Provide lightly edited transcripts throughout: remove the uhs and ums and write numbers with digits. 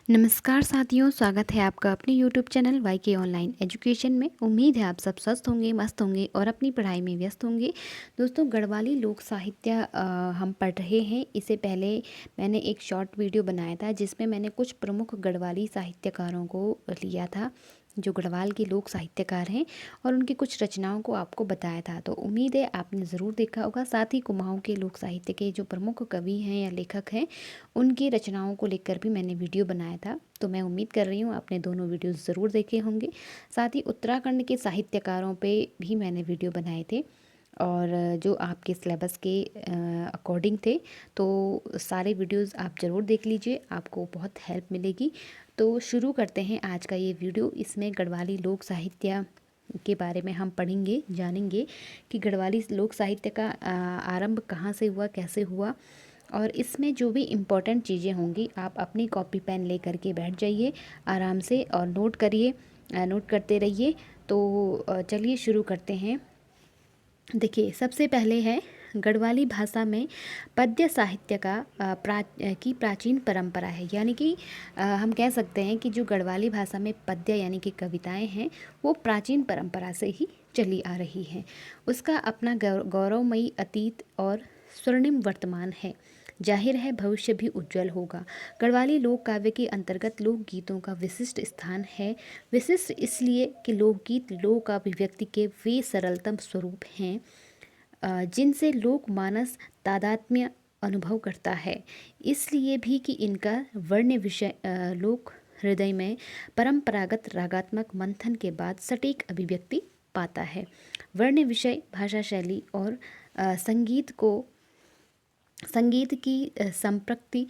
नमस्कार साथियों, स्वागत है आपका अपने YouTube channel YK online education में। उम्मीद है आप सब स्वस्थ होंगे, मस्त होंगे और अपनी पढ़ाई में व्यस्त होंगे। दोस्तों, गढ़वाली लोक साहित्य हम पढ़ रहे हैं। इससे पहले मैंने एक शॉर्ट वीडियो बनाया था जिसमें मैंने कुछ प्रमुख गढ़वाली साहित्यकारों को लिया था, जो गढ़वाल के लोक साहित्यकार हैं, और उनकी कुछ रचनाओं को आपको बताया था। तो उम्मीद है आपने ज़रूर देखा होगा। साथ ही कुमाऊँ के लोक साहित्य के जो प्रमुख कवि हैं या लेखक हैं, उनकी रचनाओं को लेकर भी मैंने वीडियो बनाया था। तो मैं उम्मीद कर रही हूँ आपने दोनों वीडियोस ज़रूर देखे होंगे। साथ ही उत्तराखंड के साहित्यकारों पे भी मैंने वीडियो बनाए थे, और जो आपके सिलेबस के अकॉर्डिंग थे। तो सारे वीडियोस आप ज़रूर देख लीजिए, आपको बहुत हेल्प मिलेगी। तो शुरू करते हैं आज का ये वीडियो। इसमें गढ़वाली लोक साहित्य के बारे में हम पढ़ेंगे, जानेंगे कि गढ़वाली लोक साहित्य का आरंभ कहाँ से हुआ, कैसे हुआ। और इसमें जो भी इम्पोर्टेंट चीज़ें होंगी, आप अपनी कॉपी पेन ले करके बैठ जाइए आराम से और नोट करिए, नोट करते रहिए। तो चलिए शुरू करते हैं। देखिए, सबसे पहले है गढ़वाली भाषा में पद्य साहित्य का प्राचीन परंपरा है। यानी कि हम कह सकते हैं कि जो गढ़वाली भाषा में पद्य यानी कि कविताएं हैं, वो प्राचीन परंपरा से ही चली आ रही हैं। उसका अपना गौरवमयी अतीत और स्वर्णिम वर्तमान है। जाहिर है भविष्य भी उज्जवल होगा। गढ़वाली लोक काव्य के अंतर्गत लोकगीतों का विशिष्ट स्थान है। विशिष्ट इसलिए कि लोकगीत लोक अभिव्यक्ति के वे सरलतम स्वरूप हैं जिनसे लोकमानस तादात्म्य अनुभव करता है। इसलिए भी कि इनका वर्ण विषय लोक हृदय में परंपरागत रागात्मक मंथन के बाद सटीक अभिव्यक्ति पाता है। वर्ण विषय भाषा शैली और संगीत की संप्रक्ति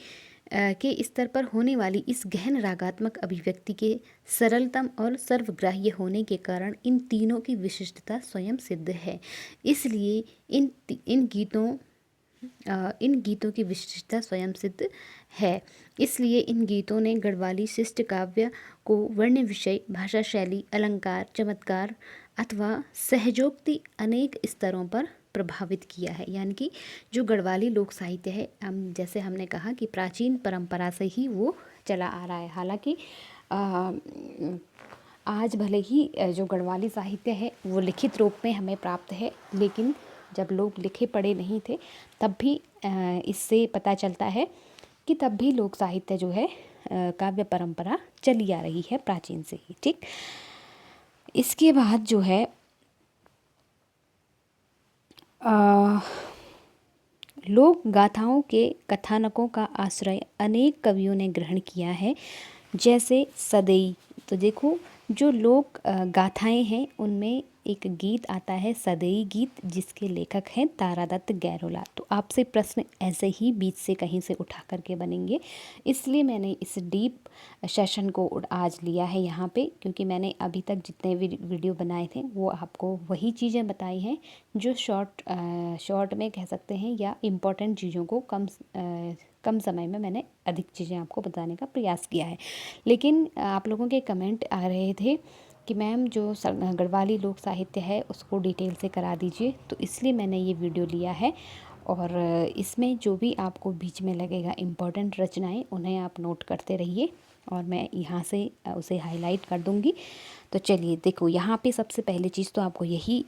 के स्तर पर होने वाली इस गहन रागात्मक अभिव्यक्ति के सरलतम और सर्वग्राह्य होने के कारण इन तीनों की विशिष्टता स्वयं सिद्ध है। इसलिए इन गीतों की विशिष्टता स्वयं सिद्ध है। इसलिए इन गीतों ने गढ़वाली शिष्ट काव्य को वर्ण विषय, भाषा शैली, अलंकार, चमत्कार अथवा सहजोक्ति अनेक स्तरों पर प्रभावित किया है। यानी कि जो गढ़वाली लोक साहित्य है, जैसे हमने कहा कि प्राचीन परंपरा से ही वो चला आ रहा है। हालांकि आज भले ही जो गढ़वाली साहित्य है वो लिखित रूप में हमें प्राप्त है, लेकिन जब लोग लिखे पढ़े नहीं थे तब भी इससे पता चलता है कि तब भी लोक साहित्य जो है काव्य परंपरा चली आ रही है प्राचीन से ही। ठीक, इसके बाद जो है लोक गाथाओं के कथानकों का आश्रय अनेक कवियों ने ग्रहण किया है, जैसे सदैई। तो देखो, जो लोक गाथाएं हैं उनमें एक गीत आता है सदैई गीत, जिसके लेखक हैं तारादत्त गैरोला। तो आपसे प्रश्न ऐसे ही बीच से कहीं से उठा करके बनेंगे, इसलिए मैंने इस डीप सेशन को आज लिया है यहाँ पे, क्योंकि मैंने अभी तक जितने भी वीडियो बनाए थे वो आपको वही चीज़ें बताई हैं जो शॉर्ट में कह सकते हैं, या इम्पोर्टेंट चीज़ों को कम समय में मैंने अधिक चीज़ें आपको बताने का प्रयास किया है। लेकिन आप लोगों के कमेंट आ रहे थे कि मैम जो गढ़वाली लोक साहित्य है उसको डिटेल से करा दीजिए, तो इसलिए मैंने ये वीडियो लिया है। और इसमें जो भी आपको बीच में लगेगा इम्पोर्टेंट रचनाएं, उन्हें आप नोट करते रहिए और मैं यहाँ से उसे हाईलाइट कर दूँगी। तो चलिए देखो, यहाँ पे सबसे पहली चीज़ तो आपको यही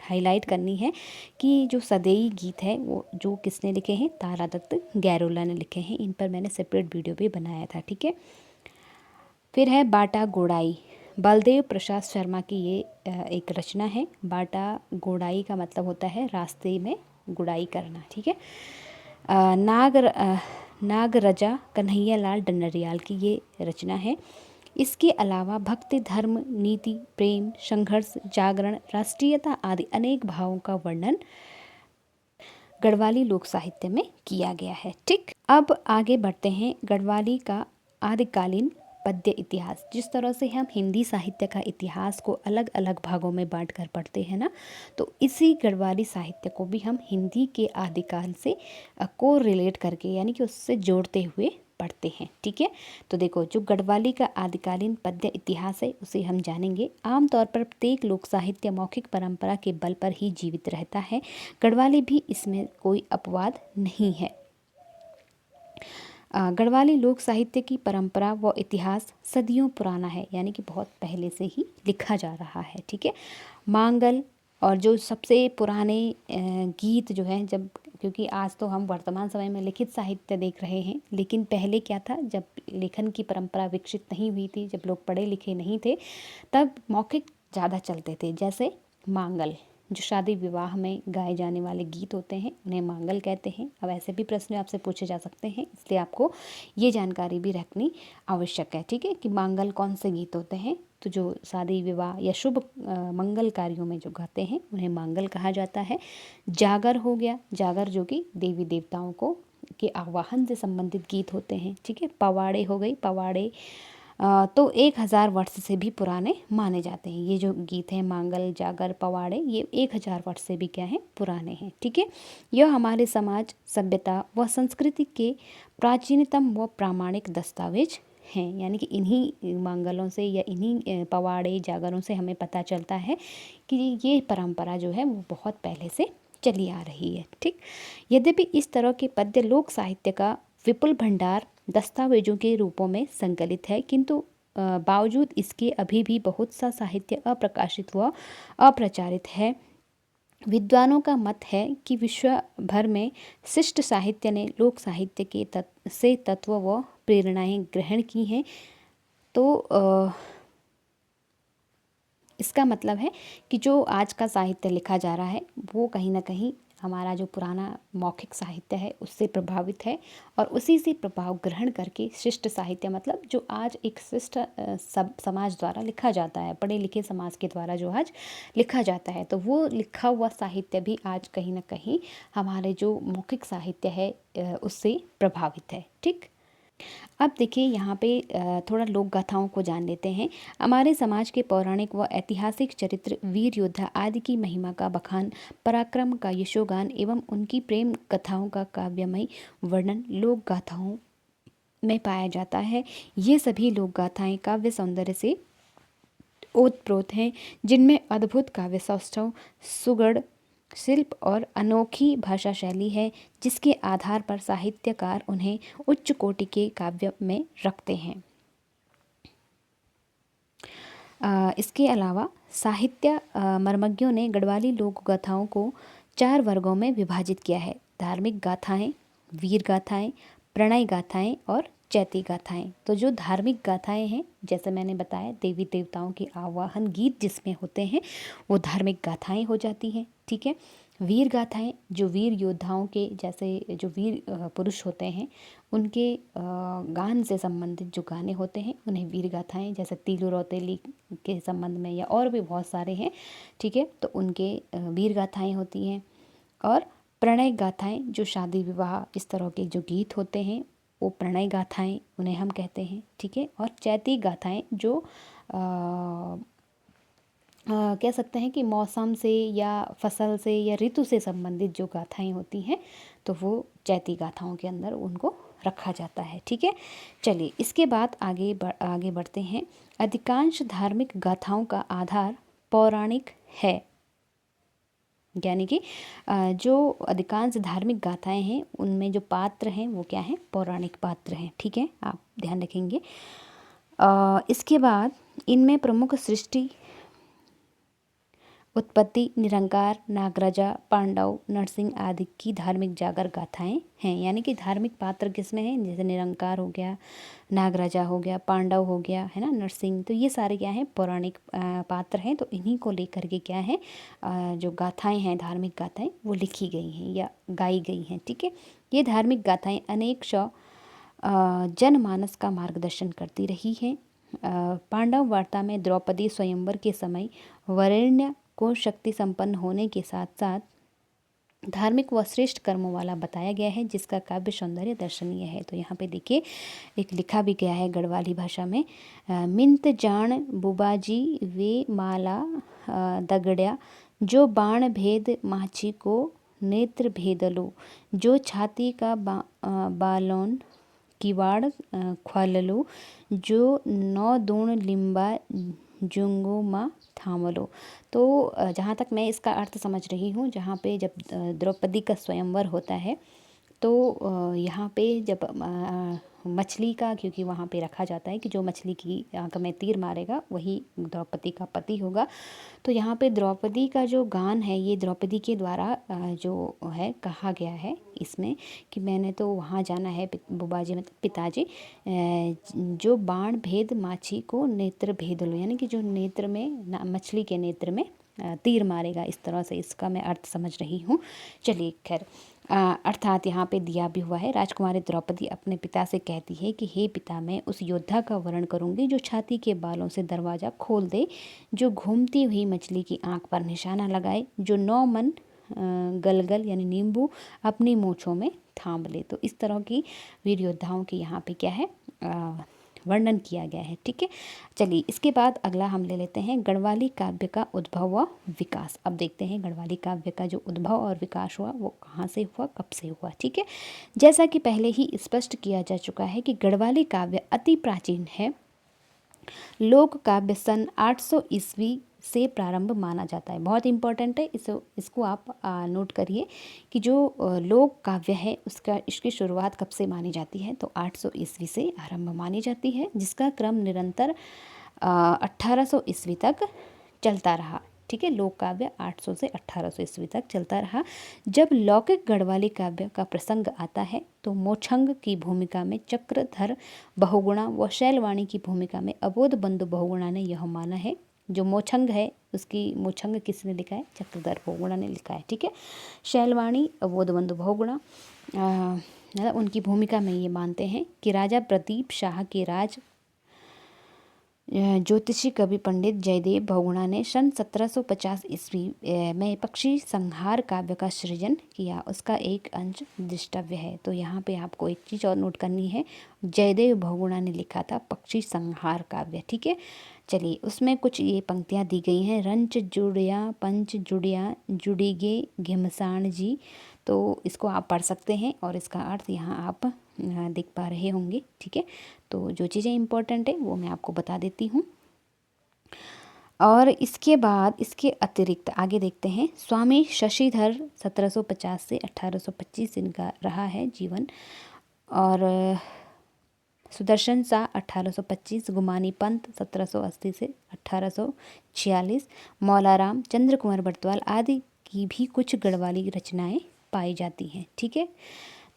हाईलाइट करनी है कि जो सदैई गीत है वो जो किसने लिखे हैं, तारादत्त गैरोला ने लिखे हैं। इन पर मैंने सेपरेट वीडियो भी बनाया था। ठीक है, फिर है बाटा गोड़ाई, बलदेव प्रसाद शर्मा की ये एक रचना है। बाटा गोड़ाई का मतलब होता है रास्ते में गुड़ाई करना। ठीक है, नागरजा कन्हैया लाल डंडरियाल की ये रचना है। इसके अलावा भक्ति, धर्म, नीति, प्रेम, संघर्ष, जागरण, राष्ट्रीयता आदि अनेक भावों का वर्णन गढ़वाली लोक साहित्य में किया गया है। ठीक, अब आगे बढ़ते हैं। गढ़वाली का आदिकालीन पद्य इतिहास। जिस तरह से हम हिंदी साहित्य का इतिहास को अलग अलग भागों में बांट कर पढ़ते हैं ना, तो इसी गढ़वाली साहित्य को भी हम हिंदी के आदिकाल से को रिलेट करके, यानी कि उससे जोड़ते हुए पढ़ते हैं। ठीक है, तो देखो, जो गढ़वाली का आदिकालीन पद्य इतिहास है उसे हम जानेंगे। आमतौर पर प्रत्येक लोक साहित्य मौखिक परंपरा के बल पर ही जीवित रहता है। गढ़वाली भी इसमें कोई अपवाद नहीं है। गढ़वाली लोक साहित्य की परंपरा व इतिहास सदियों पुराना है, यानी कि बहुत पहले से ही लिखा जा रहा है। ठीक है। मांगल और जो सबसे पुराने गीत जो हैं, जब क्योंकि आज तो हम वर्तमान समय में लिखित साहित्य देख रहे हैं, लेकिन पहले क्या था, जब लेखन की परंपरा विकसित नहीं हुई थी, जब लोग पढ़े लिखे नहीं थे, तब मौखिक ज़्यादा चलते थे। जैसे मांगल, जो शादी विवाह में गाए जाने वाले गीत होते हैं, उन्हें मांगल कहते हैं। अब ऐसे भी प्रश्न आपसे पूछे जा सकते हैं, इसलिए आपको ये जानकारी भी रखनी आवश्यक है। ठीक है, कि मांगल कौन से गीत होते हैं। तो जो शादी विवाह या शुभ मंगल कार्यों में जो गाते हैं, उन्हें मांगल कहा जाता है। जागर हो गया, जागर जो कि देवी देवताओं को के आवाहन से संबंधित गीत होते हैं। ठीक है। पवाड़े हो गई, पवाड़े तो 1000 वर्ष से भी पुराने माने जाते हैं। ये जो गीत हैं मांगल, जागर, पवाड़े, ये 1000 वर्ष से भी क्या हैं, पुराने हैं। ठीक है। यह हमारे समाज, सभ्यता व संस्कृति के प्राचीनतम व प्रामाणिक दस्तावेज हैं। यानी कि इन्हीं मांगलों से या इन्हीं पवाड़े, जागरों से हमें पता चलता है कि ये परंपरा जो है वो बहुत पहले से चली आ रही है। ठीक। यद्यपि इस तरह के पद्य लोक साहित्य का विपुल भंडार दस्तावेजों के रूपों में संकलित है, किंतु बावजूद इसके अभी भी बहुत सा साहित्य अप्रकाशित व अप्रचारित है। विद्वानों का मत है कि विश्व भर में शिष्ट साहित्य ने लोक साहित्य के तत्व व प्रेरणाएं ग्रहण की हैं। तो इसका मतलब है कि जो आज का साहित्य लिखा जा रहा है, वो कहीं ना कहीं हमारा जो पुराना मौखिक साहित्य है उससे प्रभावित है, और उसी से प्रभाव ग्रहण करके शिष्ट साहित्य, मतलब जो आज एक शिष्ट सब समाज द्वारा लिखा जाता है, पढ़े लिखे समाज के द्वारा जो आज लिखा जाता है, तो वो लिखा हुआ साहित्य भी आज कहीं ना कहीं हमारे जो मौखिक साहित्य है उससे प्रभावित है। ठीक। अब देखिए यहाँ पे थोड़ा लोक गाथाओं को जान लेते हैं। हमारे समाज के पौराणिक व ऐतिहासिक चरित्र, वीर योद्धा आदि की महिमा का बखान, पराक्रम का यशोगान एवं उनकी प्रेम कथाओं का काव्यमय वर्णन लोक गाथाओं में पाया जाता है। ये सभी लोक गाथाएं काव्य सौंदर्य से ओतप्रोत हैं, जिनमें अद्भुत काव्य सौष्ठव, सुगढ़ शिल्प और अनोखी भाषा शैली है, जिसके आधार पर साहित्यकार उन्हें उच्च कोटि के काव्य में रखते हैं। इसके अलावा साहित्य मर्मज्ञों ने गढ़वाली लोक गाथाओं को 4 वर्गों में विभाजित किया है: धार्मिक गाथाएं, वीर गाथाएं, प्रणय गाथाएं और चैती गाथाएं। तो जो धार्मिक गाथाएं हैं, जैसे मैंने बताया, देवी देवताओं के आवाहन गीत जिसमें होते हैं, वो धार्मिक गाथाएं हो जाती हैं। ठीक है। वीर गाथाएं, जो वीर योद्धाओं के, जैसे जो वीर पुरुष होते हैं, उनके गान से संबंधित जो गाने होते हैं, उन्हें वीर गाथाएं, जैसे तीलू रौतेली के संबंध में, या और भी बहुत सारे हैं। ठीक है। तो उनके वीर गाथाएं होती हैं। और प्रणय गाथाएं, जो शादी विवाह इस तरह के जो गीत होते हैं, वो प्रणय गाथाएं, उन्हें हम कहते हैं। ठीक है। और चैती गाथाएं, जो कह सकते हैं कि मौसम से या फसल से या ऋतु से संबंधित जो गाथाएं होती हैं, तो वो चैती गाथाओं के अंदर उनको रखा जाता है। ठीक है। चलिए, इसके बाद आगे बढ़ते हैं। अधिकांश धार्मिक गाथाओं का आधार पौराणिक है, यानी कि जो अधिकांश धार्मिक गाथाएं हैं, उनमें जो पात्र हैं वो क्या हैं, पौराणिक पात्र हैं। ठीक है, आप ध्यान रखेंगे। इसके बाद इनमें प्रमुख सृष्टि, उत्पत्ति, निरंकार, नागराजा, पांडव, नरसिंह आदि की धार्मिक जागर गाथाएं हैं। यानी कि धार्मिक पात्र किसमें हैं, जैसे निरंकार हो गया, नागराजा हो गया, पांडव हो गया, है ना, नरसिंह, तो ये सारे क्या हैं, पौराणिक पात्र हैं। तो इन्हीं को लेकर के क्या है, जो गाथाएं हैं, धार्मिक गाथाएं, वो लिखी गई हैं या गाई गई हैं। ठीक है। ये धार्मिक गाथाएं अनेक जनमानस का मार्गदर्शन करती रही हैं। पांडव वार्ता में द्रौपदी स्वयंवर के समय वरेण्य को शक्ति संपन्न होने के साथ साथ धार्मिक व श्रेष्ठ कर्मों वाला बताया गया है, जिसका काव्य सौंदर्य दर्शनीय है। तो यहाँ पे देखिए एक लिखा भी गया है गढ़वाली भाषा में, मिंत जान बुबाजी वे माला दगड़या, जो बाण भेद माछी को नेत्र भेदलो, जो छाती का बालोन किवाड़ ख्वाललो, जो 9 दूण लिम्बा जुंगो माँ थामलो। तो जहाँ तक मैं इसका अर्थ समझ रही हूँ, जहाँ पे जब द्रौपदी का स्वयंवर होता है, तो यहाँ पे जब मछली का, क्योंकि वहाँ पे रखा जाता है कि जो मछली की आंख में तीर मारेगा वही द्रौपदी का पति होगा। तो यहाँ पे द्रौपदी का जो गान है ये द्रौपदी के द्वारा जो है कहा गया है इसमें कि मैंने तो वहाँ जाना है बुबा जी मतलब पिताजी, जो बाण भेद माछी को नेत्र भेद लो, यानी कि जो नेत्र में मछली के नेत्र में तीर मारेगा, इस तरह से इसका मैं अर्थ समझ रही हूँ। चलिए खैर, अर्थात यहाँ पे दिया भी हुआ है। राजकुमारी द्रौपदी अपने पिता से कहती है कि हे पिता, मैं उस योद्धा का वर्ण करूँगी जो छाती के बालों से दरवाज़ा खोल दे, जो घूमती हुई मछली की आंख पर निशाना लगाए, जो 9 मन गलगल यानी नींबू अपनी मूँछों में थाम ले। तो इस तरह की वीर योद्धाओं की यहाँ पे क्या है वर्णन किया गया है। ठीक है, चलिए इसके बाद अगला हम ले लेते हैं गढ़वाली काव्य का उद्भव व विकास। अब देखते हैं गढ़वाली काव्य का जो उद्भव और विकास हुआ वो कहाँ से हुआ, कब से हुआ। ठीक है, जैसा कि पहले ही स्पष्ट किया जा चुका है कि गढ़वाली काव्य अति प्राचीन है। लोक काव्य सन 800 ईस्वी से प्रारंभ माना जाता है। बहुत इंपॉर्टेंट है, इसको आप नोट करिए कि जो लोक काव्य है इसकी शुरुआत कब से मानी जाती है, तो 800 ईस्वी से आरंभ मानी जाती है, जिसका क्रम निरंतर 1800 ईस्वी तक चलता रहा। ठीक है, लोक काव्य 800 से 1800 ईस्वी तक चलता रहा। जब लौकिक गढ़वाली काव्य का प्रसंग आता है तो मोछंग की भूमिका में चक्रधर बहुगुणा व शैलवाणी की भूमिका में अबोध बंधु बहुगुणा ने यह माना है। जो मोछंग है उसकी मोछंग किसने लिखा है, चक्रधर बहुगुणा ने लिखा है। ठीक है, शैलवाणी अबोध बंधु बहुगुणा उनकी भूमिका में ये मानते हैं कि राजा प्रदीप शाह के राज ज्योतिषी कवि पंडित जयदेव बहुगुणा ने सन 1750 ईस्वी में पक्षी संहार काव्य का सृजन किया। उसका एक अंश दृष्टव्य है। तो यहाँ पे आपको एक चीज़ और नोट करनी है, जयदेव बहुगुणा ने लिखा था पक्षी संहार काव्य। ठीक है, चलिए उसमें कुछ ये पंक्तियाँ दी गई हैं। रंच जुड़िया पंच जुड़िया जुड़ीगे घिमसान जी। तो इसको आप पढ़ सकते हैं और इसका अर्थ यहाँ आप देख पा रहे होंगे। ठीक है, तो जो चीज़ें इंपॉर्टेंट है वो मैं आपको बता देती हूँ। और इसके बाद इसके अतिरिक्त आगे देखते हैं। स्वामी शशिधर 1750 से 1825 इनका रहा है जीवन। और सुदर्शन शाह 1825, गुमानी पंत 1780 से 1846, मौलाराम, चंद्र कुमार बटवाल आदि की भी कुछ गढ़वाली रचनाएं पाई जाती हैं। ठीक है,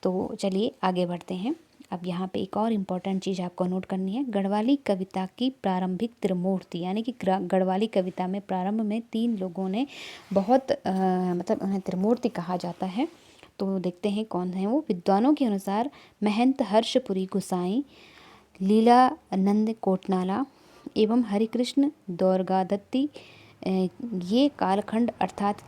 तो चलिए आगे बढ़ते हैं। अब यहाँ पे एक और इम्पॉर्टेंट चीज़ आपको नोट करनी है। गढ़वाली कविता की प्रारंभिक त्रिमूर्ति, यानी कि गढ़वाली कविता में प्रारंभ में 3 लोगों ने बहुत मतलब उन्हें त्रिमूर्ति कहा जाता है। तो देखते हैं कौन है वो। विद्वानों के अनुसार महंत हर्षपुरी गोसाई, लीलानंद कोटनाला एवं हरिकृष्ण दौर्गादत्ती ये कालखंड अर्थात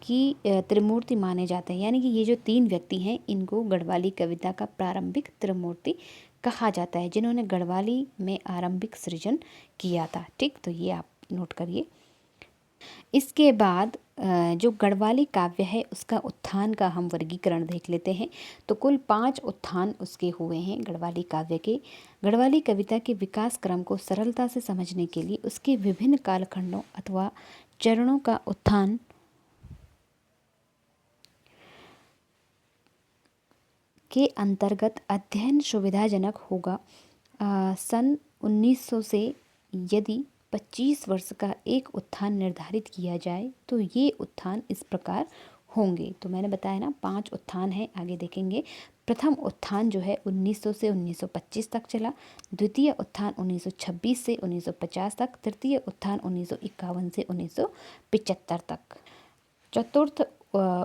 की त्रिमूर्ति माने जाते हैं। यानी कि ये जो 3 व्यक्ति हैं इनको गढ़वाली कविता का प्रारंभिक त्रिमूर्ति कहा जाता है, जिन्होंने गढ़वाली में आरंभिक सृजन किया था। ठीक, तो ये आप नोट करिए। इसके बाद जो गढ़वाली काव्य है उसका उत्थान का हम वर्गीकरण देख लेते हैं। तो कुल 5 उत्थान उसके हुए हैं गढ़वाली काव्य के। गढ़वाली कविता के विकास क्रम को सरलता से समझने के लिए उसके विभिन्न कालखंडों अथवा चरणों का उत्थान के अंतर्गत अध्ययन सुविधाजनक होगा। सन 1900 से यदि 25 वर्ष का एक उत्थान निर्धारित किया जाए तो ये उत्थान इस प्रकार होंगे। तो मैंने बताया ना 5 उत्थान है, आगे देखेंगे। प्रथम उत्थान जो है 1900 से 1925 तक चला। द्वितीय उत्थान 1926 से 1950 तक। तृतीय उत्थान 1951 से 1975 तक। चतुर्थ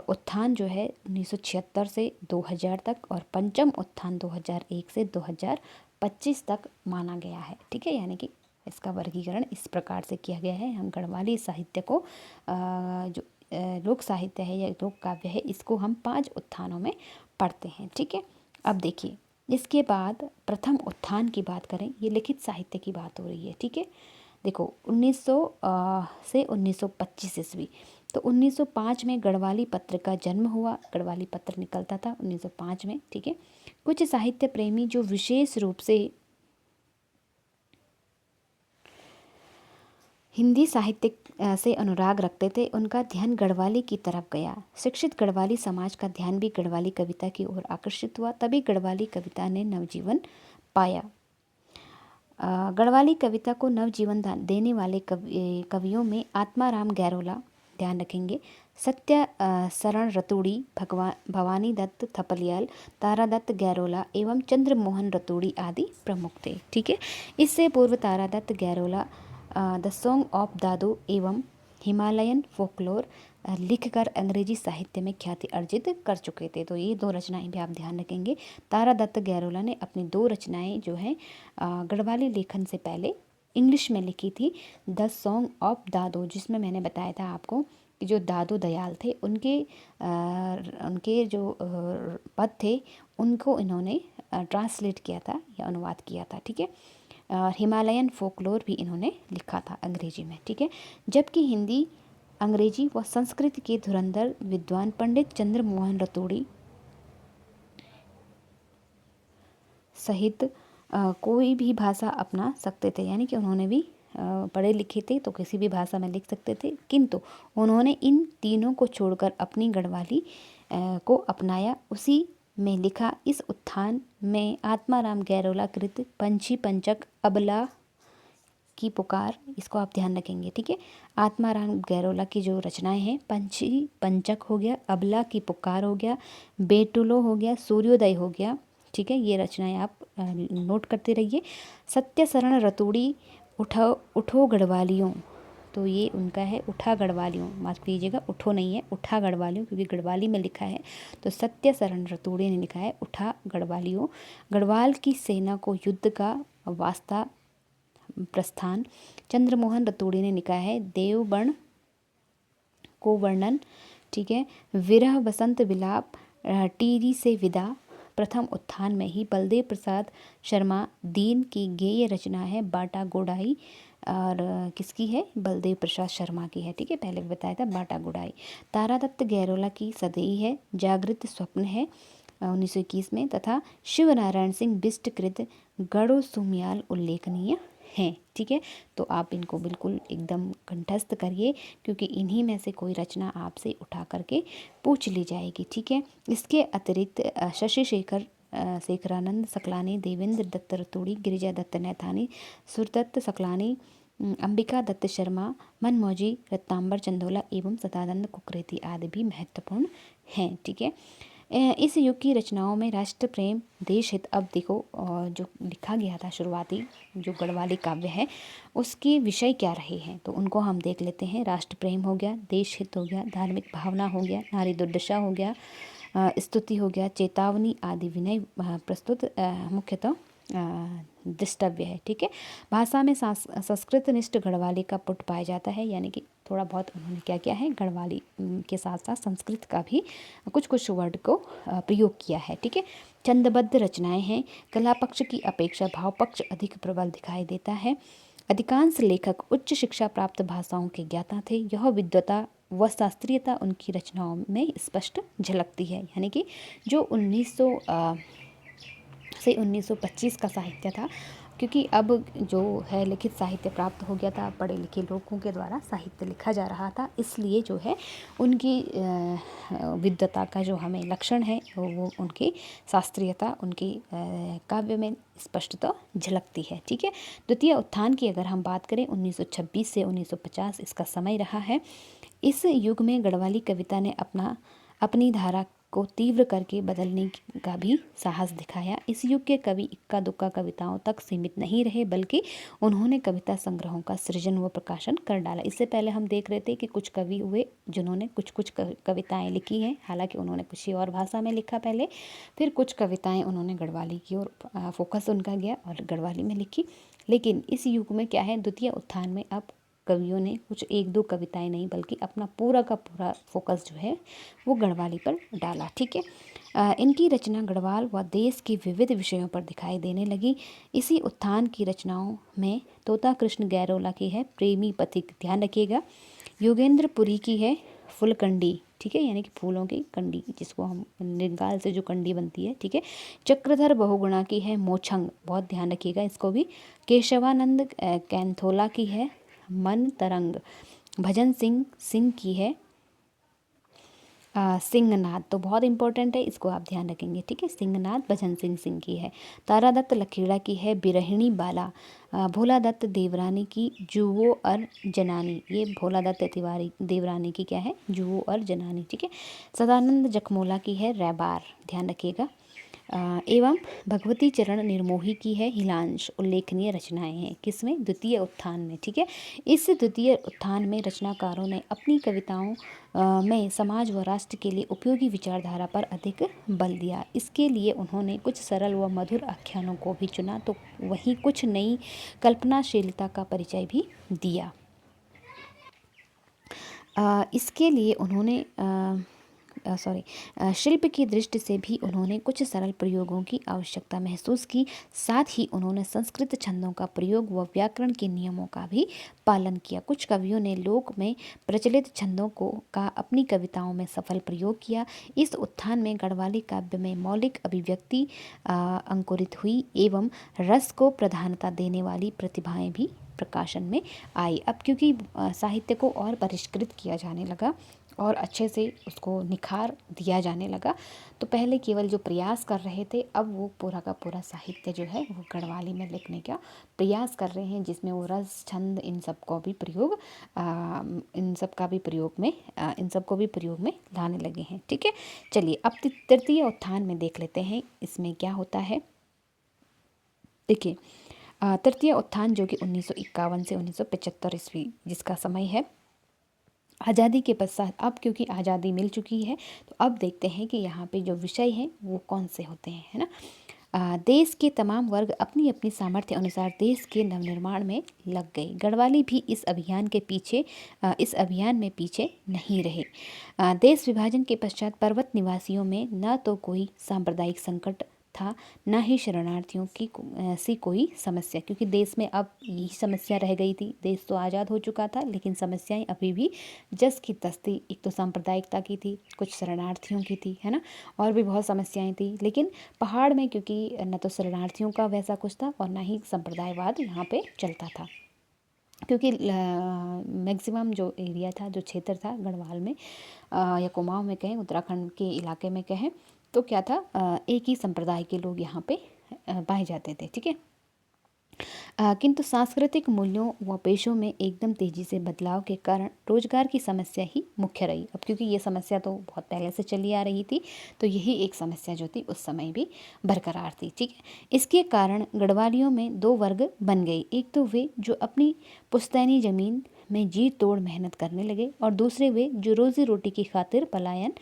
उत्थान जो है 1976 से 2000 तक। और पंचम उत्थान 2001 से 2025 तक माना गया है। ठीक है, यानी कि इसका वर्गीकरण इस प्रकार से किया गया है। हम गढ़वाली साहित्य को जो लोक साहित्य है या लोक काव्य है इसको हम 5 उत्थानों में पढ़ते हैं। ठीक है, अब देखिए इसके बाद प्रथम उत्थान की बात करें, ये लिखित साहित्य की बात हो रही है। ठीक है, देखो 1900 से 1925 ईस्वी। तो 1905 में गढ़वाली पत्र का जन्म हुआ। गढ़वाली पत्र निकलता था 1905 में। ठीक है, कुछ साहित्य प्रेमी जो विशेष रूप से हिंदी साहित्य से अनुराग रखते थे, उनका ध्यान गढ़वाली की तरफ गया। शिक्षित गढ़वाली समाज का ध्यान भी गढ़वाली कविता की ओर आकर्षित हुआ, तभी गढ़वाली कविता ने नवजीवन पाया। गढ़वाली कविता को नवजीवन देने वाले कवियों में आत्माराम गैरोला, ध्यान रखेंगे, सत्य शरण रतूड़ी, भवानी दत्त थपलियाल, तारादत्त गैरोला एवं चंद्रमोहन रतूड़ी आदि प्रमुख थे। ठीक है, इससे पूर्व Taradatt Gairola the song of Dadu एवं हिमालयन फोकलोर लिखकर अंग्रेजी साहित्य में ख्याति अर्जित कर चुके थे। तो ये 2 रचनाएं भी आप ध्यान रखेंगे। तारादत्त गैरोला ने अपनी 2 रचनाएं जो हैं गढ़वाली लेखन से पहले इंग्लिश में लिखी थी। द सॉन्ग ऑफ दादू, जिसमें मैंने बताया था आपको कि जो दादू दयाल थे उनके जो पद थे उनको इन्होंने ट्रांसलेट किया था या अनुवाद किया था। ठीक है, हिमालयन फोकलोर भी इन्होंने लिखा था अंग्रेजी में। ठीक है, जबकि हिंदी, अंग्रेजी व संस्कृत के धुरंधर विद्वान पंडित चंद्रमोहन रतूड़ी सहित कोई भी भाषा अपना सकते थे, यानी कि उन्होंने भी पढ़े लिखे थे तो किसी भी भाषा में लिख सकते थे, किंतु उन्होंने इन तीनों को छोड़कर अपनी गढ़वाली को अपनाया। उसी में लिखा इस उत्थान में आत्माराम गैरोला कृत पंछी पंचक अबला की पुकार, इसको आप ध्यान रखेंगे। ठीक है, आत्माराम गैरोला की जो रचनाएं हैं, पंछी पंचक हो गया, अबला की पुकार हो गया, बेटुलो हो गया, सूर्योदय हो गया। ठीक है, ये रचनाएं आप नोट करते रहिए। सत्य शरण रतूड़ी, उठो गढ़वालियों, तो ये उनका है उठा गढ़वालियों, माफ कीजिएगा उठो नहीं है, उठा गढ़वालियों, क्योंकि गढ़वाली में लिखा है। तो सत्य शरण रतूड़ी ने लिखा है उठा गढ़वालियों। गढ़वाल की सेना को युद्ध का वास्ता प्रस्थान, चंद्रमोहन रतूड़ी ने लिखा है देवबण को वर्णन। ठीक है, विरह बसंत विलाप, टीरी से विदा, प्रथम उत्थान में ही बलदेव प्रसाद शर्मा दीन की गेय रचना है बाटा गोडाई, और किसकी है, बलदेव प्रसाद शर्मा की है। ठीक है, पहले भी बताया था बाटा गोडाई। तारादत्त गैरोला की सदैई है, जागृत स्वप्न है 1921 में, तथा शिव नारायण सिंह बिष्ट कृत गढ़ो सुमियाल उल्लेखनीय हैं। ठीक है, तो आप इनको बिल्कुल एकदम कंठस्थ करिए, क्योंकि इन्हीं में से कोई रचना आपसे उठा करके पूछ ली जाएगी। ठीक है, इसके अतिरिक्त शशि शेखरानंद सकलानी, देवेंद्र दत्त रतूड़ी, गिरिजा दत्त नैथानी, सुरदत्त सकलानी, अंबिका दत्त शर्मा, मनमौजी, रत्नांबर चंदोला एवं सदानंद कुकरेती आदि भी महत्वपूर्ण हैं। ठीक है, इस युग की रचनाओं में राष्ट्र प्रेम, देश हित, अब देखो जो लिखा गया था शुरुआती जो गढ़वाली काव्य है उसके विषय क्या रहे हैं, तो उनको हम देख लेते हैं। राष्ट्र प्रेम हो गया, देश हित हो गया, धार्मिक भावना हो गया, नारी दुर्दशा हो गया, स्तुति हो गया, चेतावनी आदि विनय प्रस्तुत मुख्यतः द्रष्टव्य है। ठीक है, भाषा में संस्कृत निष्ठ गढ़वाली का पुट पाया जाता है, यानी कि थोड़ा बहुत उन्होंने क्या किया है, गढ़वाली के साथ साथ संस्कृत का भी कुछ कुछ वर्ड को प्रयोग किया है। ठीक है, छंदबद्ध रचनाएं हैं, कला पक्ष की अपेक्षा भाव पक्ष अधिक प्रबल दिखाई देता है। अधिकांश लेखक उच्च शिक्षा प्राप्त भाषाओं के ज्ञाता थे, यह विद्वता व शास्त्रीयता उनकी रचनाओं में स्पष्ट झलकती है। यानी कि जो 1900 से 1925 का साहित्य था, क्योंकि अब जो है लिखित साहित्य प्राप्त हो गया था, पढ़े लिखे लोगों के द्वारा साहित्य लिखा जा रहा था, इसलिए जो है उनकी विद्वता का जो हमें लक्षण है वो उनकी शास्त्रीयता उनकी काव्य में स्पष्टतः झलकती है। ठीक है, द्वितीय उत्थान की अगर हम बात करें 1926 से 1950 इसका समय रहा है। इस युग में गढ़वाली कविता ने अपनी धारा को तीव्र करके बदलने का भी साहस दिखाया। इस युग के कवि इक्का दुक्का कविताओं तक सीमित नहीं रहे, बल्कि उन्होंने कविता संग्रहों का सृजन व प्रकाशन कर डाला। इससे पहले हम देख रहे थे कि कुछ कवि हुए जिन्होंने कुछ कुछ कविताएं लिखी हैं, हालांकि उन्होंने किसी और भाषा में लिखा पहले, फिर कुछ कविताएं उन्होंने गढ़वाली की ओर फोकस उनका गया और गढ़वाली में लिखी। लेकिन इस युग में क्या है, द्वितीय उत्थान में अब कवियों ने कुछ एक दो कविताएं नहीं बल्कि अपना पूरा का पूरा फोकस जो है वो गढ़वाली पर डाला। ठीक है, इनकी रचना गढ़वाल व देश के विविध विषयों पर दिखाई देने लगी। इसी उत्थान की रचनाओं में तोता कृष्ण गैरोला की है प्रेमी पथिक, ध्यान रखिएगा। योगेंद्र पुरी की है फुलकंडी, ठीक है, यानी कि फूलों की कंडी, जिसको हम निगाल से जो कंडी बनती है। ठीक है, चक्रधर बहुगुणा की है मोछंग, बहुत ध्यान रखिएगा इसको भी। केशवानंद कैंथोला की है मन तरंग। भजन सिंह सिंह की है सिंहनाद, तो बहुत इंपॉर्टेंट है, इसको आप ध्यान रखेंगे, ठीक है। सिंहनाद भजन सिंह सिंह की है। तारा दत्त लखेड़ा की है बिरहिणी बाला। भोला दत्त देवरानी की जुवो और जनानी, ये भोला दत्त तिवारी देवरानी की क्या है, जुवो और जनानी, ठीक है। सदानंद जखमोला की है रैबार, ध्यान रखिएगा। एवं भगवती चरण निर्मोही की है हिलांश। उल्लेखनीय रचनाएं हैं किसमें, द्वितीय उत्थान में, ठीक है। इस द्वितीय उत्थान में रचनाकारों ने अपनी कविताओं में समाज व राष्ट्र के लिए उपयोगी विचारधारा पर अधिक बल दिया। इसके लिए उन्होंने कुछ सरल व मधुर आख्यानों को भी चुना, तो वहीं कुछ नई कल्पनाशीलता का परिचय भी दिया। इसके लिए उन्होंने शिल्प की दृष्टि से भी उन्होंने कुछ सरल प्रयोगों की आवश्यकता महसूस की। साथ ही उन्होंने संस्कृत छंदों का प्रयोग व व्याकरण के नियमों का भी पालन किया। कुछ कवियों ने लोक में प्रचलित छंदों का अपनी कविताओं में सफल प्रयोग किया। इस उत्थान में गढ़वाली काव्य में मौलिक अभिव्यक्ति अंकुरित हुई एवं रस को प्रधानता देने वाली प्रतिभाएं भी प्रकाशन में आई। अब क्योंकि साहित्य को और परिष्कृत किया जाने लगा और अच्छे से उसको निखार दिया जाने लगा, तो पहले केवल जो प्रयास कर रहे थे, अब वो पूरा का पूरा साहित्य जो है वो गढ़वाली में लिखने का प्रयास कर रहे हैं, जिसमें वो रस छंद इन सब को भी प्रयोग में लाने लगे हैं, ठीक है। चलिए अब तृतीय उत्थान में देख लेते हैं इसमें क्या होता है। देखिए तृतीय उत्थान जो कि 1951 से 1975 ईस्वी जिसका समय है आज़ादी के पश्चात। अब क्योंकि आज़ादी मिल चुकी है तो अब देखते हैं कि यहाँ पे जो विषय हैं वो कौन से होते हैं, है ना। देश के तमाम वर्ग अपनी अपनी सामर्थ्य अनुसार देश के नवनिर्माण में लग गए। गढ़वाली भी इस अभियान में पीछे नहीं रहे। देश विभाजन के पश्चात पर्वत निवासियों में न तो कोई सांप्रदायिक संकट था, न ही शरणार्थियों की सी कोई समस्या, क्योंकि देश में अब यही समस्या रह गई थी। देश तो आज़ाद हो चुका था लेकिन समस्याएं अभी भी जस की तस थी। एक तो सांप्रदायिकता की थी, कुछ शरणार्थियों की थी, है ना, और भी बहुत समस्याएं थी। लेकिन पहाड़ में क्योंकि न तो शरणार्थियों का वैसा कुछ था और न ही संप्रदायवाद यहाँ पे चलता था, क्योंकि मैक्सिमम जो एरिया था, जो क्षेत्र था गढ़वाल में या कुमाऊं में कहें, उत्तराखंड के इलाके में कहें, तो क्या था, एक ही संप्रदाय के लोग यहाँ पे पाए जाते थे, ठीक है। किंतु सांस्कृतिक मूल्यों व पेशों में एकदम तेजी से बदलाव के कारण रोजगार की समस्या ही मुख्य रही। अब क्योंकि ये समस्या तो बहुत पहले से चली आ रही थी, तो यही एक समस्या जो थी उस समय भी बरकरार थी, ठीक है। इसके कारण गढ़वालियों में दो वर्ग बन गए। एक तो वे जो अपनी पुश्तैनी जमीन में जी तोड़ मेहनत करने लगे और दूसरे वे जो रोजी रोटी की खातिर पलायन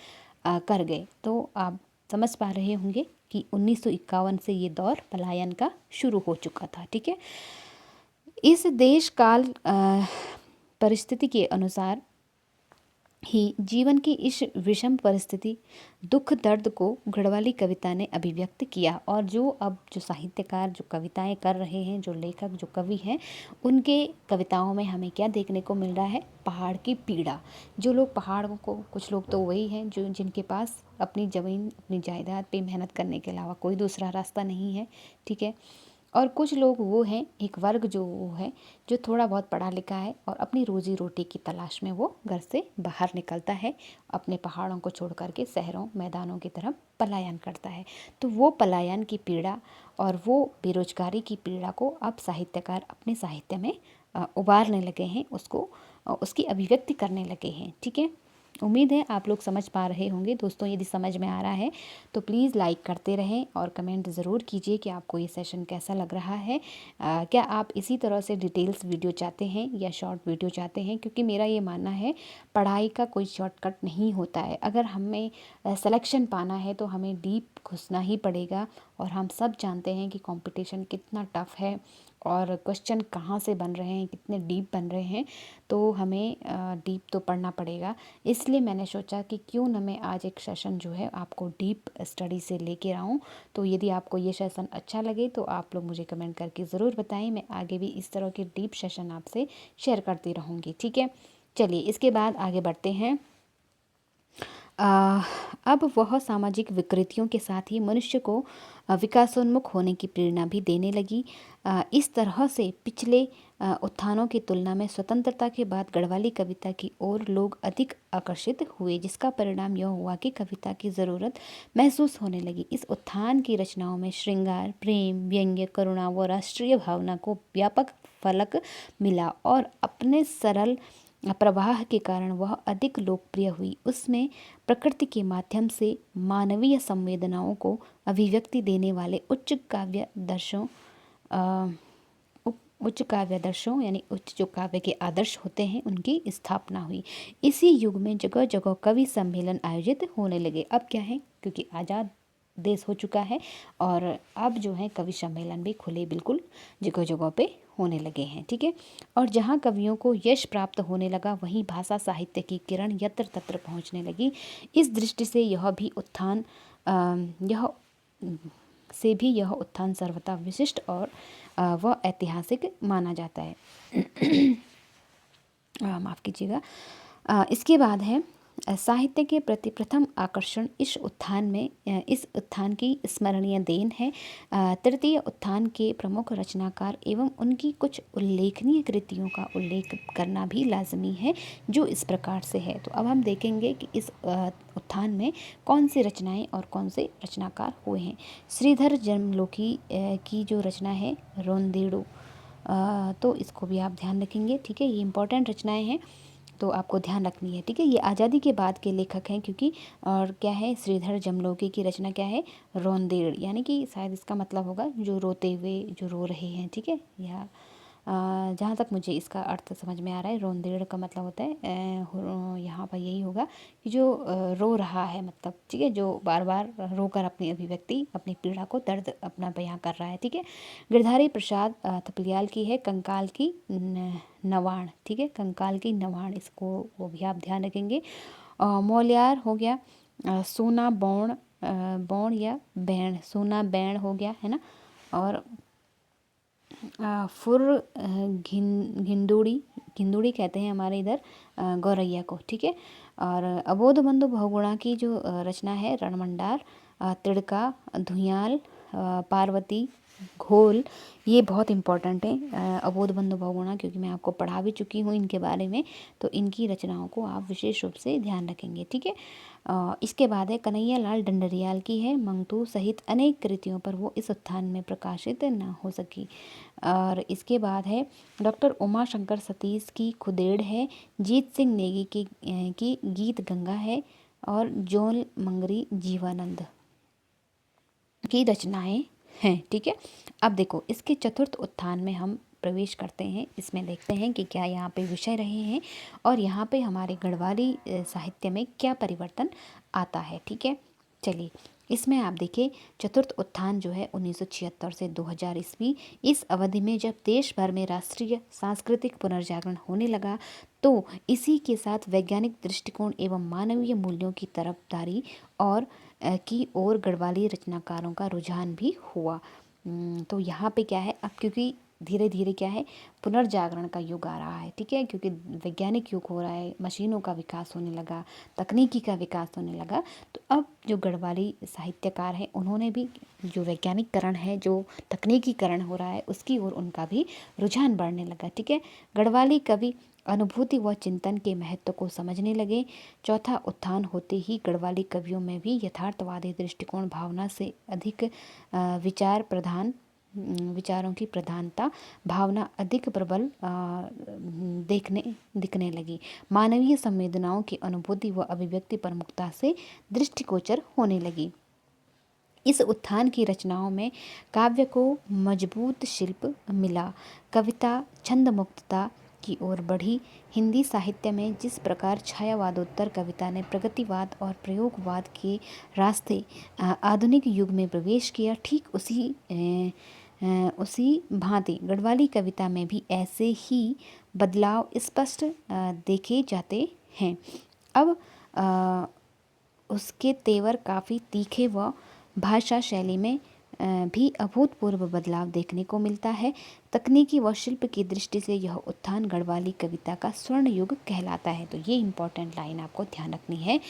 कर गए। तो आप समझ पा रहे होंगे कि 1951 से ये दौर पलायन का शुरू हो चुका था, ठीक है। इस देश काल परिस्थिति के अनुसार ही जीवन की इस विषम परिस्थिति दुख दर्द को गढ़वाली कविता ने अभिव्यक्त किया। और जो साहित्यकार जो कविताएं कर रहे हैं, जो लेखक जो कवि हैं, उनके कविताओं में हमें क्या देखने को मिल रहा है, पहाड़ की पीड़ा। जो लोग पहाड़ों को, कुछ लोग तो वही हैं जो जिनके पास अपनी ज़मीन अपनी जायदाद पे मेहनत करने के अलावा कोई दूसरा रास्ता नहीं है, ठीक है। और कुछ लोग वो हैं, एक वर्ग जो वो है जो थोड़ा बहुत पढ़ा लिखा है और अपनी रोजी रोटी की तलाश में वो घर से बाहर निकलता है, अपने पहाड़ों को छोड़ करके शहरों मैदानों की तरफ पलायन करता है। तो वो पलायन की पीड़ा और वो बेरोजगारी की पीड़ा को अब साहित्यकार अपने साहित्य में उबारने लगे हैं, उसकी अभिव्यक्ति करने लगे हैं, ठीक है। उम्मीद है आप लोग समझ पा रहे होंगे दोस्तों। यदि समझ में आ रहा है तो प्लीज़ लाइक करते रहें और कमेंट ज़रूर कीजिए कि आपको ये सेशन कैसा लग रहा है। क्या आप इसी तरह से डिटेल्स वीडियो चाहते हैं या शॉर्ट वीडियो चाहते हैं, क्योंकि मेरा ये मानना है पढ़ाई का कोई शॉर्टकट नहीं होता है। अगर हमें सिलेक्शन पाना है तो हमें डीप घुसना ही पड़ेगा, और हम सब जानते हैं कि कंपटीशन कितना टफ़ है और क्वेश्चन कहाँ से बन रहे हैं, कितने डीप बन रहे हैं, तो हमें डीप तो पढ़ना पड़ेगा। इसलिए मैंने सोचा कि क्यों न मैं आज एक सेशन जो है आपको डीप स्टडी से लेके आऊँ। तो यदि आपको ये सेशन अच्छा लगे तो आप लोग मुझे कमेंट करके ज़रूर बताएं। मैं आगे भी इस तरह के डीप सेशन आपसे शेयर करती रहूँगी, ठीक है। चलिए इसके बाद आगे बढ़ते हैं। अ, अब वह सामाजिक विकृतियों के साथ ही मनुष्य को विकासोन्मुख होने की प्रेरणा भी देने लगी। इस तरह से पिछले उत्थानों की तुलना में स्वतंत्रता के बाद गढ़वाली कविता की ओर लोग अधिक आकर्षित हुए, जिसका परिणाम यह हुआ कि कविता की ज़रूरत महसूस होने लगी। इस उत्थान की रचनाओं में श्रृंगार, प्रेम, व्यंग्य, करुणा व राष्ट्रीय भावना को व्यापक फलक मिला और अपने सरल प्रवाह के कारण वह अधिक लोकप्रिय हुई। उसमें प्रकृति के माध्यम से मानवीय संवेदनाओं को अभिव्यक्ति देने वाले उच्च काव्य दर्शों यानी उच्च जो काव्य के आदर्श होते हैं उनकी स्थापना हुई। इसी युग में जगह जगह कवि सम्मेलन आयोजित होने लगे। अब क्या है, क्योंकि आज़ाद देश हो चुका है और अब जो है कवि सम्मेलन भी खुले बिल्कुल जगह जगह पे होने लगे हैं। ठीक है, और जहाँ कवियों को यश प्राप्त होने लगा वहीं भाषा साहित्य की किरण यत्र तत्र पहुँचने लगी। इस दृष्टि से यह उत्थान सर्वथा विशिष्ट और वह ऐतिहासिक माना जाता है। माफ़ कीजिएगा। इसके बाद है साहित्य के प्रति प्रथम आकर्षण। इस उत्थान की स्मरणीय देन है। तृतीय उत्थान के प्रमुख रचनाकार एवं उनकी कुछ उल्लेखनीय कृतियों का उल्लेख करना भी लाजमी है, जो इस प्रकार से है। तो अब हम देखेंगे कि इस उत्थान में कौन सी रचनाएं और कौन से रचनाकार हुए हैं। श्रीधर जमलोकी की जो रचना है रोंदेड़ो, तो इसको भी आप ध्यान रखेंगे। ठीक है, ये इंपॉर्टेंट रचनाएं हैं तो आपको ध्यान रखनी है। ठीक है, ये आज़ादी के बाद के लेखक हैं क्योंकि, और क्या है, श्रीधर जमलोकी की रचना क्या है, रोंदेड़, यानी कि शायद इसका मतलब होगा जो रोते हुए, जो रो रहे हैं। ठीक है, या जहाँ तक मुझे इसका अर्थ समझ में आ रहा है, रोंदेड़ का मतलब होता है यहाँ पर यही होगा कि जो रो रहा है, मतलब ठीक है, जो बार बार रोकर अपनी अभिव्यक्ति, अपनी पीड़ा को, दर्द अपना बयां कर रहा है। ठीक है, गिरधारी प्रसाद थपलियाल की है कंकाल की नवाण। ठीक है, कंकाल की नवाण, इसको वो भी आप ध्यान रखेंगे। मोलियार हो गया सोना बौण या बैण, सोना बैण हो गया है ना, और फुर घिंदुड़ी कहते हैं हमारे इधर गौरैया को। ठीक है, और अबोध बंधु बहुगुणा की जो रचना है रणमंडार, तिड़का, धुयाल, पार्वती, घोल, ये बहुत इम्पोर्टेंट है अबोध बंधु बहुगुणा, क्योंकि मैं आपको पढ़ा भी चुकी हूँ इनके बारे में, तो इनकी रचनाओं को आप विशेष रूप से ध्यान रखेंगे। ठीक है, इसके बाद है कन्हैया लाल डंडरियाल की है मंगतू सहित अनेक कृतियों पर वो इस उत्थान में प्रकाशित न हो सकी। और इसके बाद है डॉक्टर उमा शंकर सतीश की खुदेड़ है, जीत सिंह नेगी की गीत गंगा है, और जोल मंगरी जीवानंद की रचनाएं हैं। ठीक है, अब देखो इसके चतुर्थ उत्थान में हम प्रवेश करते हैं। इसमें देखते हैं कि क्या यहाँ पे विषय रहे हैं और यहाँ पे हमारे गढ़वाली साहित्य में क्या परिवर्तन आता है। ठीक है, चलिए इसमें आप देखिए चतुर्थ उत्थान जो है 1976 से 2000 ईस्वी, इस अवधि में जब देश भर में राष्ट्रीय सांस्कृतिक पुनर्जागरण होने लगा तो इसी के साथ वैज्ञानिक दृष्टिकोण एवं मानवीय मूल्यों की तरफदारी और की ओर गढ़वाली रचनाकारों का रुझान भी हुआ। तो यहाँ पे क्या है, अब क्योंकि धीरे धीरे क्या है, पुनर्जागरण का युग आ रहा है। ठीक है, क्योंकि वैज्ञानिक युग हो रहा है, मशीनों का विकास होने लगा, तकनीकी का विकास होने लगा, तो अब जो गढ़वाली साहित्यकार हैं उन्होंने भी जो वैज्ञानिककरण है, जो तकनीकीकरण हो रहा है, उसकी ओर उनका भी रुझान बढ़ने लगा। ठीक है, गढ़वाली कवि अनुभूति व चिंतन के महत्व को समझने लगे। चौथा उत्थान होते ही गढ़वाली कवियों में भी यथार्थवादी दृष्टिकोण, भावना से अधिक विचारों की प्रधानता, भावना अधिक प्रबल दिखने लगी। मानवीय संवेदनाओं की अनुभूति व अभिव्यक्ति प्रमुखता से दृष्टिगोचर होने लगी। इस उत्थान की रचनाओं में काव्य को मजबूत शिल्प मिला, कविता छंद मुक्तता की ओर बढ़ी। हिंदी साहित्य में जिस प्रकार छायावादोत्तर कविता ने प्रगतिवाद और प्रयोगवाद के रास्ते आधुनिक युग में प्रवेश किया, ठीक उसी भांति गढ़वाली कविता में भी ऐसे ही बदलाव स्पष्ट देखे जाते हैं। अब उसके तेवर काफ़ी तीखे व भाषा शैली में भी अभूतपूर्व बदलाव देखने को मिलता है। तकनीकी व शिल्प की दृष्टि से यह उत्थान गढ़वाली कविता का स्वर्ण युग कहलाता है। तो ये इम्पोर्टेंट लाइन आपको ध्यान रखनी है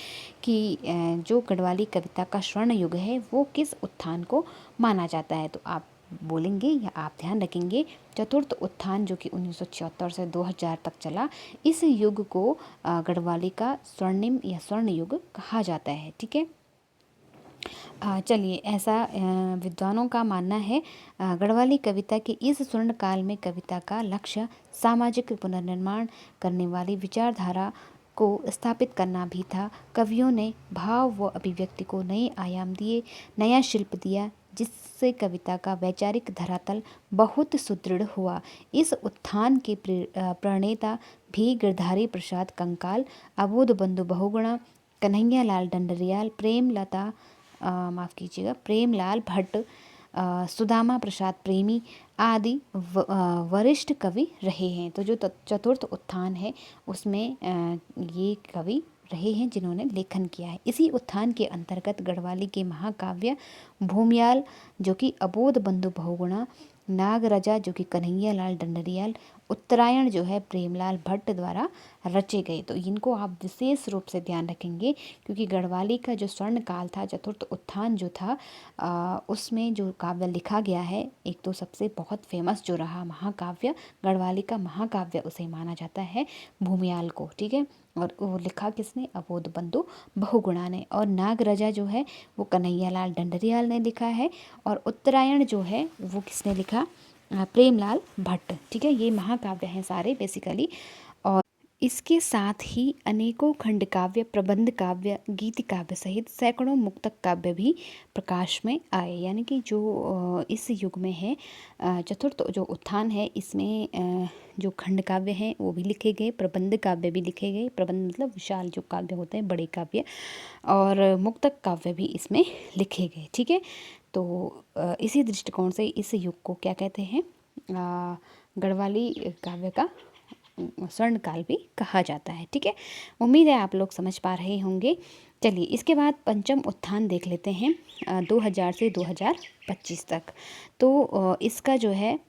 कि जो गढ़वाली कविता का स्वर्ण युग है वो किस उत्थान को माना जाता है। तो आप बोलेंगे या आप ध्यान रखेंगे चतुर्थ उत्थान जो कि 1976 से 2000 तक चला, इस युग को गढ़वाली का स्वर्णिम या स्वर्ण युग कहा जाता है। ठीक है, चलिए ऐसा विद्वानों का मानना है। गढ़वाली कविता के इस स्वर्ण काल में कविता का लक्ष्य सामाजिक पुनर्निर्माण करने वाली विचारधारा को स्थापित करना भी था। कवियों ने भाव व अभिव्यक्ति को नए आयाम दिए, नया शिल्प दिया, जिससे कविता का वैचारिक धरातल बहुत सुदृढ़ हुआ। इस उत्थान के प्रणेता भी गिरधारी प्रसाद कंकाल, अबोध बंधु बहुगुणा, कन्हैया लाल डंडरियाल, प्रेमलाल भट्ट, सुदामा प्रसाद प्रेमी आदि वरिष्ठ कवि रहे हैं। तो जो चतुर्थ उत्थान है उसमें ये कवि रहे हैं जिन्होंने लेखन किया है। इसी उत्थान के अंतर्गत गढ़वाली के महाकाव्य भूमियाल जो कि अबोध बंधु बहुगुणा, नागराजा जो कि कन्हैया लाल डंडरियाल, उत्तरायण जो है प्रेमलाल भट्ट द्वारा रचे गए। तो इनको आप विशेष रूप से ध्यान रखेंगे क्योंकि गढ़वाली का जो स्वर्ण काल था, चतुर्थ उत्थान जो था, उसमें जो काव्य लिखा गया है, एक तो सबसे बहुत फेमस जो रहा महाकाव्य, गढ़वाली का महाकाव्य उसे माना जाता है भूमियाल को। ठीक है, और वो लिखा किसने? अबोध बंधु बहुगुणा ने। और नागराजा जो है वो कन्हैया लाल डंडरियाल ने लिखा है, और उत्तरायण जो है वो किसने लिखा? प्रेमलाल भट्ट। ठीक है, ये महाकाव्य हैं सारे बेसिकली। और इसके साथ ही अनेकों खंड काव्य, प्रबंध काव्य, गीत काव्य सहित सैकड़ों मुक्तक काव्य भी प्रकाश में आए। यानी कि जो इस युग में है, चतुर्थ जो उत्थान है, इसमें जो खंड काव्य हैं वो भी लिखे गए, प्रबंध काव्य भी लिखे गए। प्रबंध मतलब विशाल जो काव्य होते हैं, बड़े काव्य, और मुक्तक काव्य भी इसमें लिखे गए। ठीक है, तो इसी दृष्टिकोण से इस युग को क्या कहते हैं? गढ़वाली काव्य का स्वर्ण काल भी कहा जाता है। ठीक है, उम्मीद है आप लोग समझ पा रहे होंगे। चलिए इसके बाद पंचम उत्थान देख लेते हैं 2000 से 2025 तक। तो इसका जो है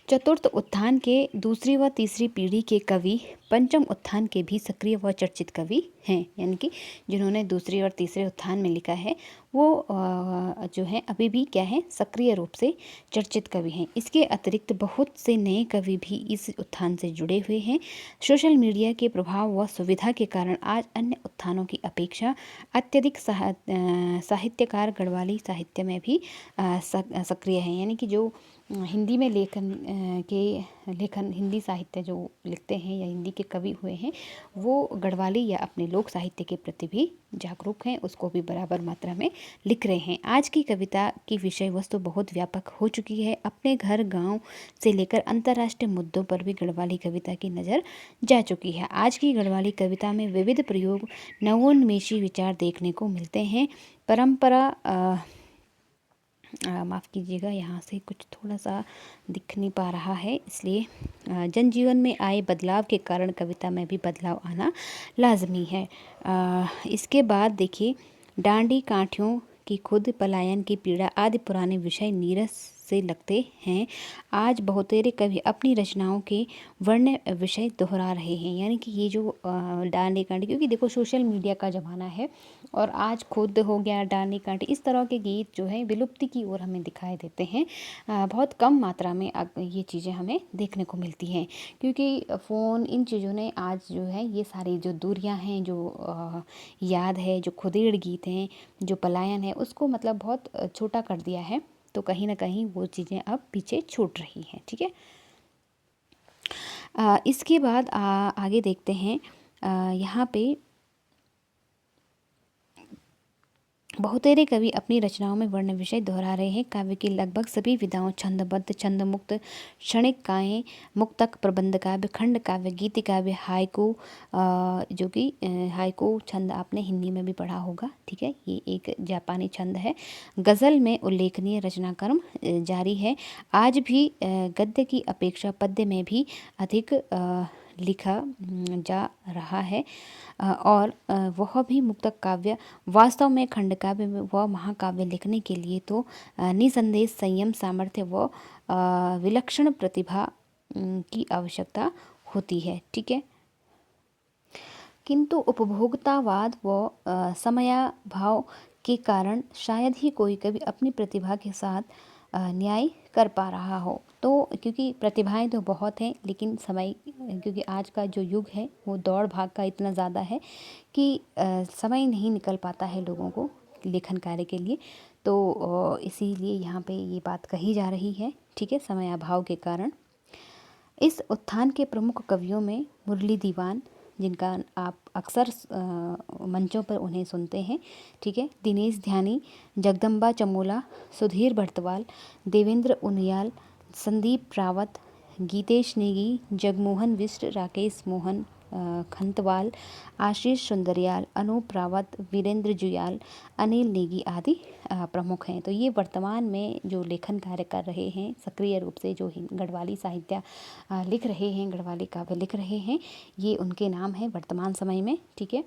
चतुर्थ उत्थान के दूसरी व तीसरी पीढ़ी के कवि पंचम उत्थान के भी सक्रिय व चर्चित कवि हैं। यानी कि जिन्होंने दूसरे और तीसरे उत्थान में लिखा है वो जो है अभी भी क्या है? सक्रिय रूप से चर्चित कवि हैं। इसके अतिरिक्त बहुत से नए कवि भी इस उत्थान से जुड़े हुए हैं। सोशल मीडिया के प्रभाव व सुविधा के कारण आज अन्य उत्थानों की अपेक्षा अत्यधिक साहित्यकार गढ़वाली साहित्य में भी सक्रिय हैं। यानी कि जो हिंदी में लेखन हिंदी साहित्य जो लिखते हैं या हिंदी के कवि हुए हैं, वो गढ़वाली या अपने लोक साहित्य के प्रति भी जागरूक हैं, उसको भी बराबर मात्रा में लिख रहे हैं। आज की कविता की विषय वस्तु बहुत व्यापक हो चुकी है। अपने घर गांव से लेकर अंतर्राष्ट्रीय मुद्दों पर भी गढ़वाली कविता की नज़र जा चुकी है। आज की गढ़वाली कविता में विविध प्रयोग, नवोन्मेषी विचार देखने को मिलते हैं। परंपरा माफ़ कीजिएगा, यहाँ से कुछ थोड़ा सा दिख नहीं पा रहा है, इसलिए जनजीवन में आए बदलाव के कारण कविता में भी बदलाव आना लाजमी है। इसके बाद देखिए, डांडी काठियों की खुद, पलायन की पीड़ा आदि पुराने विषय नीरस से लगते हैं। आज बहुतेरे कवि अपनी रचनाओं के वर्ण विषय दोहरा रहे हैं। यानी कि ये जो डांडी कांडी, क्योंकि देखो सोशल मीडिया का ज़माना है और आज खुद हो गया, डांडी कांडी, इस तरह के गीत जो है विलुप्ति की ओर हमें दिखाई देते हैं। बहुत कम मात्रा में ये चीज़ें हमें देखने को मिलती हैं, क्योंकि फ़ोन, इन चीज़ों ने आज जो है ये सारी जो दूरियां हैं, जो याद है, जो खुदेड़ गीत हैं, जो पलायन है, उसको मतलब बहुत छोटा कर दिया है। तो कहीं ना कहीं वो चीज़ें अब पीछे छूट रही हैं। ठीक है, इसके बाद आगे देखते हैं। यहाँ पे बहुतेरे कवि अपनी रचनाओं में वर्ण विषय दोहरा रहे हैं। काव्य की लगभग सभी विधाओं, छंदबद्ध, छंदमुक्त, क्षणिक काव्य, मुक्तक, प्रबंध काव्य, खंड काव्य, गीति काव्य, हाइकू, जो कि हाइकू छंद आपने हिंदी में भी पढ़ा होगा। ठीक है, ये एक जापानी छंद है। गज़ल में उल्लेखनीय रचनाक्रम जारी है। आज भी गद्य की अपेक्षा पद्य में भी अधिक लिखा जा रहा है और वह भी मुक्तक काव्य वास्तव में खंड काव्य में वह महाकाव्य लिखने के लिए तो निसंदेह संयम सामर्थ्य व विलक्षण प्रतिभा की आवश्यकता होती है। ठीक है, किंतु उपभोक्तावाद व समयाभाव के कारण शायद ही कोई कभी अपनी प्रतिभा के साथ न्याय कर पा रहा हो। तो क्योंकि प्रतिभाएं तो बहुत हैं, लेकिन समय, क्योंकि आज का जो युग है वो दौड़ भाग का इतना ज़्यादा है कि समय नहीं निकल पाता है लोगों को लेखन कार्य के लिए। तो इसीलिए यहाँ पे ये बात कही जा रही है। ठीक है, समय अभाव के कारण। इस उत्थान के प्रमुख कवियों में मुरली दीवान, जिनका आप अक्सर मंचों पर उन्हें सुनते हैं। ठीक है, दिनेश ध्यानी, जगदम्बा चमोला, सुधीर भरतवाल, देवेंद्र उनियाल, संदीप रावत, गीतेश नेगी, जगमोहन बिष्ट, राकेश मोहन खंतवाल, आशीष सुंदरियाल, अनूप रावत, वीरेंद्र जुयाल, अनिल नेगी आदि प्रमुख हैं। तो ये वर्तमान में जो लेखन कार्य कर रहे हैं सक्रिय रूप से, जो गढ़वाली साहित्य लिख रहे हैं, गढ़वाली काव्य लिख रहे हैं, ये उनके नाम हैं वर्तमान समय में। ठीक है,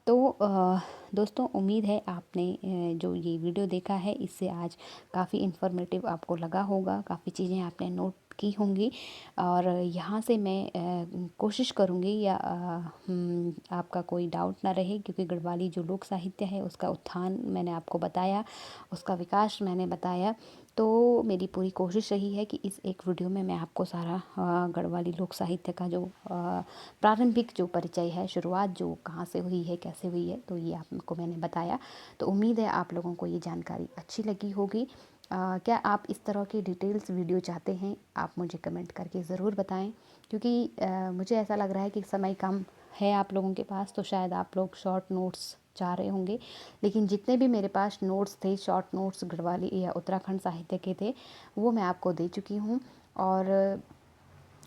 तो दोस्तों उम्मीद है आपने जो ये वीडियो देखा है इससे आज काफ़ी इन्फॉर्मेटिव आपको लगा होगा, काफ़ी चीज़ें आपने नोट की होंगी। और यहाँ से मैं कोशिश करूँगी या आपका कोई डाउट ना रहे, क्योंकि गढ़वाली जो लोक साहित्य है उसका उत्थान मैंने आपको बताया, उसका विकास मैंने बताया। तो मेरी पूरी कोशिश रही है कि इस एक वीडियो में मैं आपको सारा गढ़वाली लोक साहित्य का जो प्रारंभिक जो परिचय है, शुरुआत जो कहाँ से हुई है, कैसे हुई है, तो ये आपको मैंने बताया। तो उम्मीद है आप लोगों को ये जानकारी अच्छी लगी होगी। क्या आप इस तरह की डिटेल्स वीडियो चाहते हैं? आप मुझे कमेंट करके ज़रूर बताएं, क्योंकि मुझे ऐसा लग रहा है कि समय कम है आप लोगों के पास, तो शायद आप लोग शॉर्ट नोट्स चाह रहे होंगे। लेकिन जितने भी मेरे पास नोट्स थे, शॉर्ट नोट्स गढ़वाली या उत्तराखंड साहित्य के थे, वो मैं आपको दे चुकी हूँ। और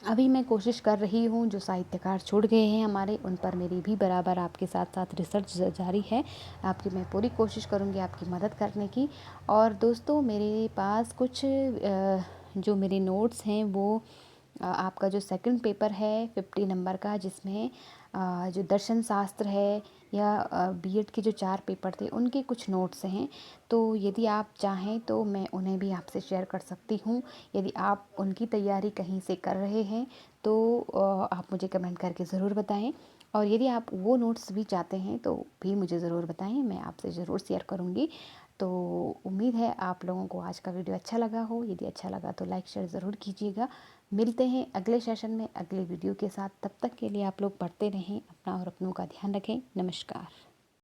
अभी मैं कोशिश कर रही हूँ, जो साहित्यकार छूट गए हैं हमारे, उन पर मेरी भी बराबर आपके साथ साथ रिसर्च जारी है। आपकी मैं पूरी कोशिश करूँगी आपकी मदद करने की। और दोस्तों मेरे पास कुछ जो मेरे नोट्स हैं वो आपका जो सेकंड पेपर है 50 नंबर का, जिसमें जो दर्शन शास्त्र है या बीएड के जो 4 पेपर थे उनके कुछ नोट्स हैं। तो यदि आप चाहें तो मैं उन्हें भी आपसे शेयर कर सकती हूँ। यदि आप उनकी तैयारी कहीं से कर रहे हैं तो आप मुझे कमेंट करके ज़रूर बताएं। और यदि आप वो नोट्स भी चाहते हैं तो भी मुझे ज़रूर बताएं, मैं आपसे ज़रूर शेयर करूँगी। तो उम्मीद है आप लोगों को आज का वीडियो अच्छा लगा हो। यदि अच्छा लगा तो लाइक शेयर ज़रूर कीजिएगा। मिलते हैं अगले सेशन में अगले वीडियो के साथ। तब तक के लिए आप लोग पढ़ते रहें, अपना और अपनों का ध्यान रखें। नमस्कार।